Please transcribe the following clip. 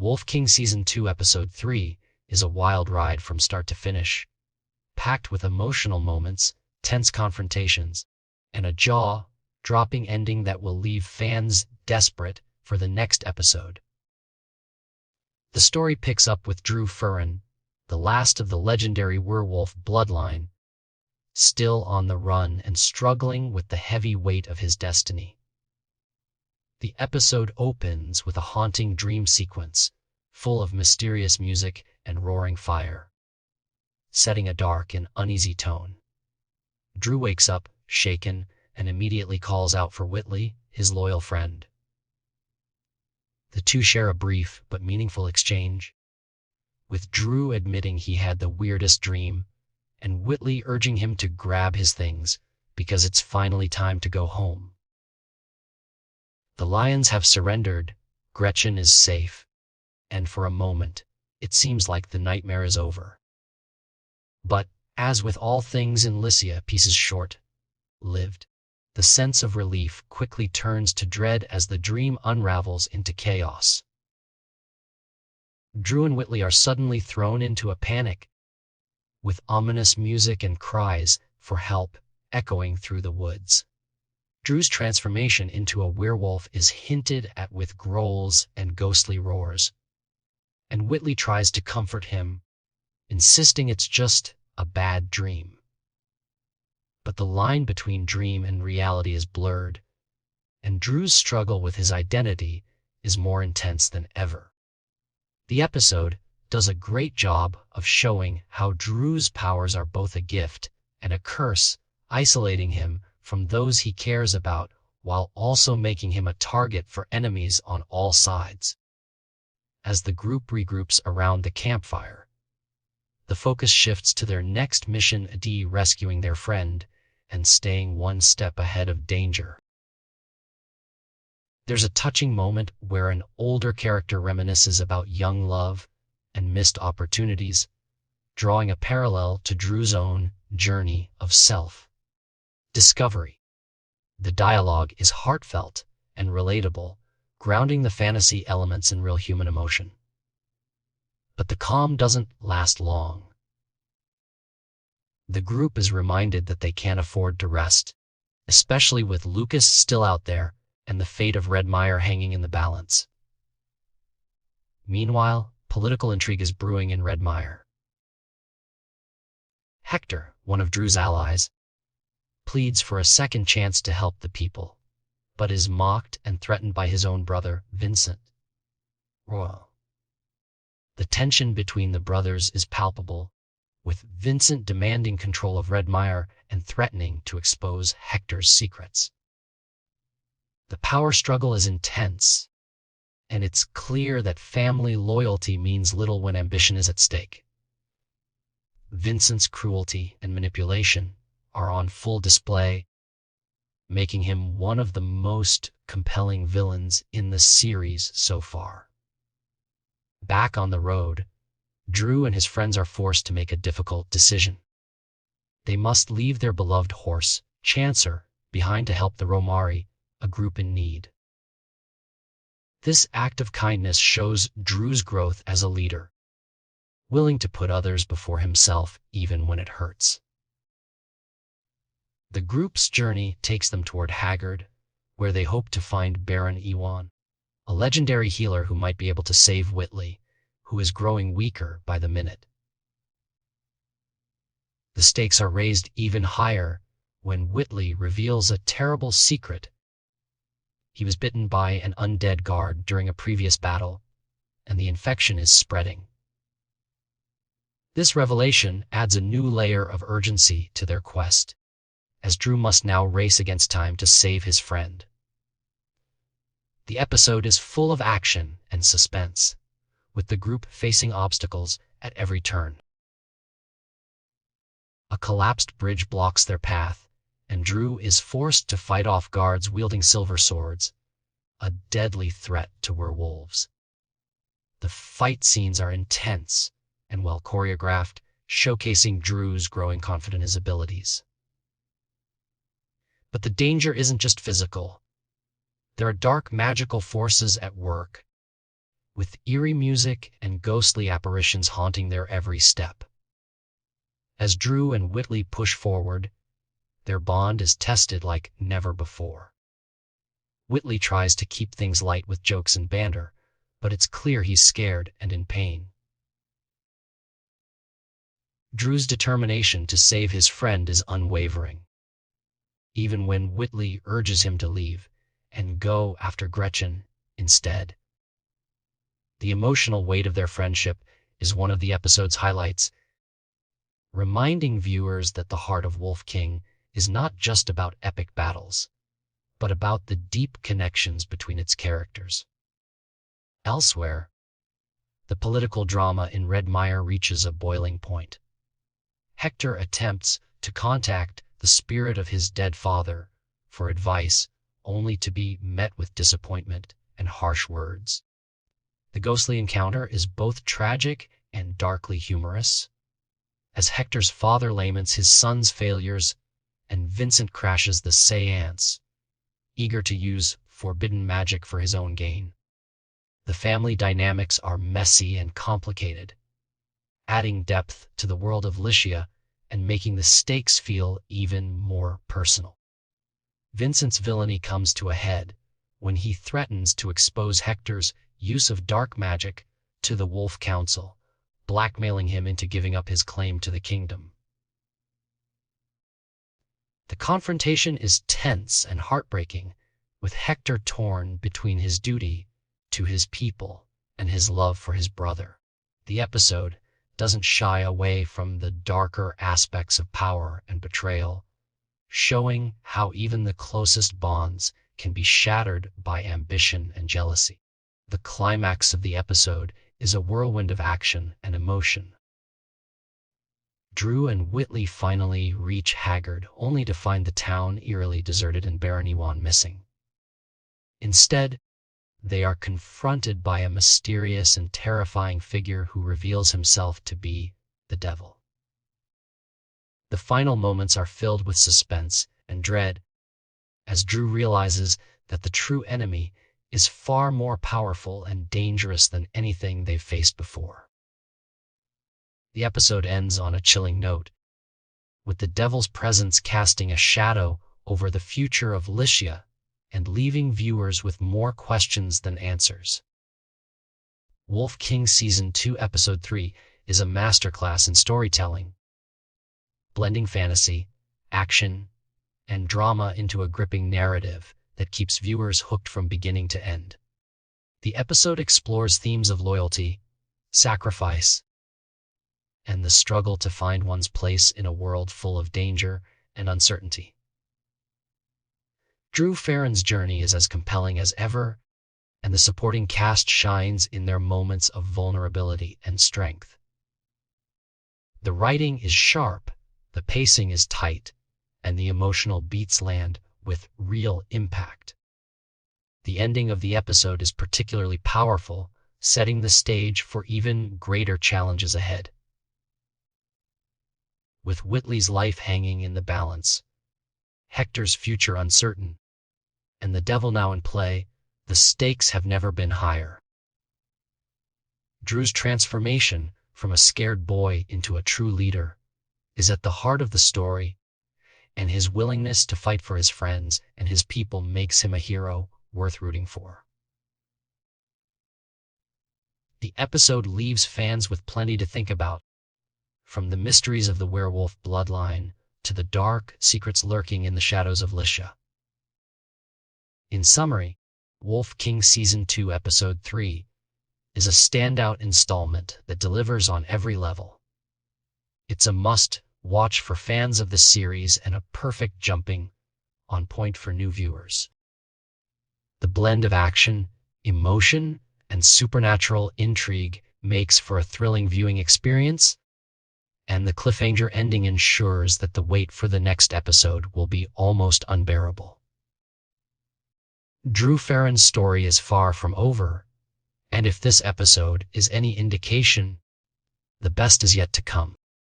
Wolf King Season 2 Episode 3 is a wild ride from start to finish, packed with emotional moments, tense confrontations, and a jaw-dropping ending that will leave fans desperate for the next episode. The story picks up with Ferran, the last of the legendary werewolf bloodline, still on the run and struggling with the heavy weight of his destiny. The episode opens with a haunting dream sequence, full of mysterious music and roaring fire, setting a dark and uneasy tone. Drew wakes up, shaken, and immediately calls out for Whitley, his loyal friend. The two share a brief but meaningful exchange, with Drew admitting he had the weirdest dream, and Whitley urging him to grab his things because it's finally time to go home. The lions have surrendered, Gretchen is safe, and for a moment, it seems like the nightmare is over. But, as with all things in Lyssia, pieces short-lived, the sense of relief quickly turns to dread as the dream unravels into chaos. Drew and Whitley are suddenly thrown into a panic, with ominous music and cries for help echoing through the woods. Drew's transformation into a werewolf is hinted at with growls and ghostly roars, and Whitley tries to comfort him, insisting it's just a bad dream. But the line between dream and reality is blurred, and Drew's struggle with his identity is more intense than ever. The episode does a great job of showing how Drew's powers are both a gift and a curse, isolating him from those he cares about while also making him a target for enemies on all sides. As the group regroups around the campfire, the focus shifts to their next mission, rescuing their friend and staying one step ahead of danger. There's a touching moment where an older character reminisces about young love and missed opportunities, drawing a parallel to Drew's own journey of self-discovery. The dialogue is heartfelt and relatable, grounding the fantasy elements in real human emotion. But the calm doesn't last long. The group is reminded that they can't afford to rest, especially with Lucas still out there and the fate of Redmire hanging in the balance. Meanwhile, political intrigue is brewing in Redmire. Hector, one of Drew's allies, pleads for a second chance to help the people, but is mocked and threatened by his own brother, Vincent. The tension between the brothers is palpable, with Vincent demanding control of Redmire and threatening to expose Hector's secrets. The power struggle is intense, and it's clear that family loyalty means little when ambition is at stake. Vincent's cruelty and manipulation are on full display, making him one of the most compelling villains in the series so far. Back on the road, Drew and his friends are forced to make a difficult decision. They must leave their beloved horse, Chancer, behind to help the Romari, a group in need. This act of kindness shows Drew's growth as a leader, willing to put others before himself even when it hurts. The group's journey takes them toward Haggard, where they hope to find Baron Ewan, a legendary healer who might be able to save Whitley, who is growing weaker by the minute. The stakes are raised even higher when Whitley reveals a terrible secret. He was bitten by an undead guard during a previous battle, and the infection is spreading. This revelation adds a new layer of urgency to their quest, as Drew must now race against time to save his friend. The episode is full of action and suspense, with the group facing obstacles at every turn. A collapsed bridge blocks their path, and Drew is forced to fight off guards wielding silver swords, a deadly threat to werewolves. The fight scenes are intense and well choreographed, showcasing Drew's growing confidence in his abilities. But the danger isn't just physical. There are dark magical forces at work, with eerie music and ghostly apparitions haunting their every step. As Drew and Whitley push forward, their bond is tested like never before. Whitley tries to keep things light with jokes and banter, but it's clear he's scared and in pain. Drew's determination to save his friend is unwavering, even when Whitley urges him to leave and go after Gretchen instead. The emotional weight of their friendship is one of the episode's highlights, reminding viewers that the heart of Wolf King is not just about epic battles, but about the deep connections between its characters. Elsewhere, the political drama in Red Mire reaches a boiling point. Hector attempts to contact the spirit of his dead father for advice, only to be met with disappointment and harsh words. The ghostly encounter is both tragic and darkly humorous, as Hector's father laments his son's failures and Vincent crashes the séance, eager to use forbidden magic for his own gain. The family dynamics are messy and complicated, adding depth to the world of Lyssia and making the stakes feel even more personal. Vincent's villainy comes to a head when he threatens to expose Hector's use of dark magic to the Wolf Council, blackmailing him into giving up his claim to the kingdom. The confrontation is tense and heartbreaking, with Hector torn between his duty to his people and his love for his brother. The episode doesn't shy away from the darker aspects of power and betrayal, showing how even the closest bonds can be shattered by ambition and jealousy. The climax of the episode is a whirlwind of action and emotion. Drew and Whitley finally reach Haggard, only to find the town eerily deserted and Baron Iwan missing. Instead, they are confronted by a mysterious and terrifying figure who reveals himself to be the devil. The final moments are filled with suspense and dread, as Drew realizes that the true enemy is far more powerful and dangerous than anything they've faced before. The episode ends on a chilling note, with the devil's presence casting a shadow over the future of Lyssia and leaving viewers with more questions than answers. Wolf King Season 2 Episode 3 is a masterclass in storytelling, blending fantasy, action, and drama into a gripping narrative that keeps viewers hooked from beginning to end. The episode explores themes of loyalty, sacrifice, and the struggle to find one's place in a world full of danger and uncertainty. Drew Ferran's journey is as compelling as ever, and the supporting cast shines in their moments of vulnerability and strength. The writing is sharp, the pacing is tight, and the emotional beats land with real impact. The ending of the episode is particularly powerful, setting the stage for even greater challenges ahead. With Whitley's life hanging in the balance, Hector's future uncertain, and the devil now in play, the stakes have never been higher. Drew's transformation from a scared boy into a true leader is at the heart of the story, and his willingness to fight for his friends and his people makes him a hero worth rooting for. The episode leaves fans with plenty to think about, from the mysteries of the werewolf bloodline to the dark secrets lurking in the shadows of Lyssia. In summary, Wolf King Season 2 Episode 3 is a standout installment that delivers on every level. It's a must-watch for fans of the series and a perfect jumping-on point for new viewers. The blend of action, emotion, and supernatural intrigue makes for a thrilling viewing experience, and the cliffhanger ending ensures that the wait for the next episode will be almost unbearable. Drew Ferran's story is far from over, and if this episode is any indication, the best is yet to come.